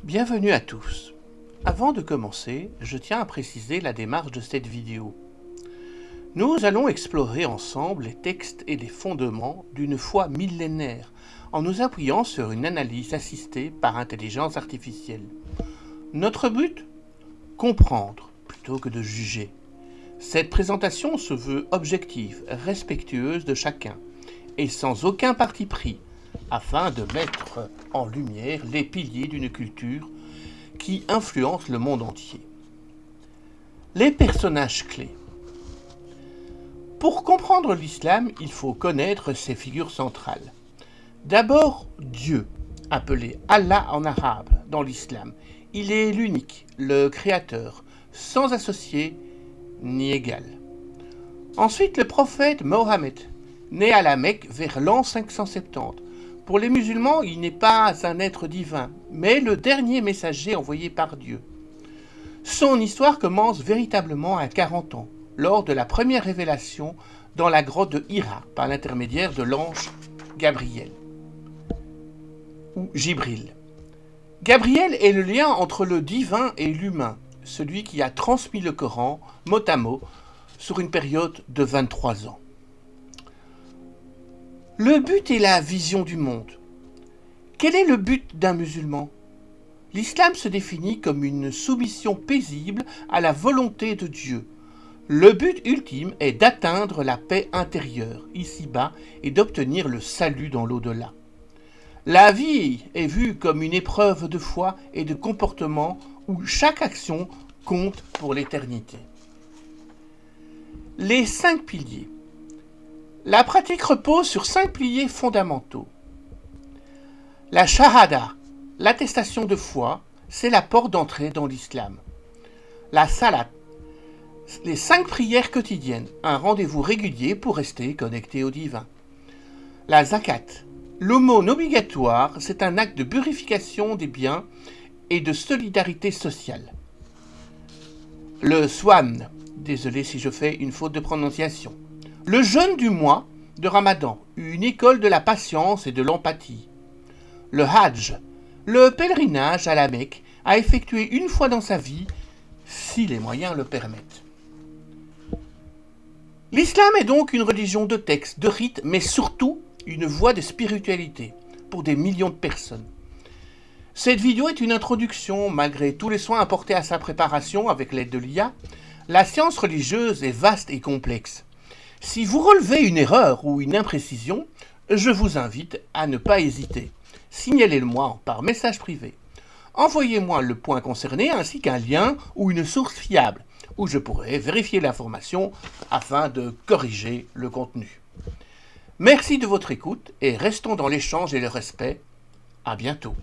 Bienvenue à tous. Avant de commencer, je tiens à préciser la démarche de cette vidéo. Nous allons explorer ensemble les textes et les fondements d'une foi millénaire en nous appuyant sur une analyse assistée par intelligence artificielle. Notre but ? Comprendre plutôt que de juger. Cette présentation se veut objective, respectueuse de chacun et sans aucun parti pris, afin de mettre en lumière les piliers d'une culture qui influence le monde entier. Les personnages clés. Pour comprendre l'islam, il faut connaître ses figures centrales. D'abord, Dieu, appelé Allah en arabe dans l'islam. Il est l'unique, le créateur, sans associé ni égal. Ensuite, le prophète Mohammed, né à la Mecque vers l'an 570. Pour les musulmans, il n'est pas un être divin, mais le dernier messager envoyé par Dieu. Son histoire commence véritablement à 40 ans, lors de la première révélation dans la grotte de Hira, par l'intermédiaire de l'ange Gabriel, ou Jibril. Gabriel est le lien entre le divin et l'humain, celui qui a transmis le Coran, mot à mot, sur une période de 23 ans. Le but et la vision du monde. Quel est le but d'un musulman ? L'islam se définit comme une soumission paisible à la volonté de Dieu. Le but ultime est d'atteindre la paix intérieure, ici-bas, et d'obtenir le salut dans l'au-delà. La vie est vue comme une épreuve de foi et de comportement où chaque action compte pour l'éternité. Les 5 piliers. La pratique repose sur 5 piliers fondamentaux. La shahada, l'attestation de foi, c'est la porte d'entrée dans l'islam. La salat, les 5 prières quotidiennes, un rendez-vous régulier pour rester connecté au divin. La zakat, l'aumône obligatoire, c'est un acte de purification des biens et de solidarité sociale. Le swam, désolé si je fais une faute de prononciation. Le jeûne du mois de Ramadan, une école de la patience et de l'empathie. Le Hajj, le pèlerinage à la Mecque, à effectuer une fois dans sa vie, si les moyens le permettent. L'islam est donc une religion de textes, de rites, mais surtout une voie de spiritualité pour des millions de personnes. Cette vidéo est une introduction, malgré tous les soins apportés à sa préparation avec l'aide de l'IA. La science religieuse est vaste et complexe. Si vous relevez une erreur ou une imprécision, je vous invite à ne pas hésiter. Signalez-le-moi par message privé. Envoyez-moi le point concerné ainsi qu'un lien ou une source fiable où je pourrai vérifier l'information afin de corriger le contenu. Merci de votre écoute et restons dans l'échange et le respect. À bientôt.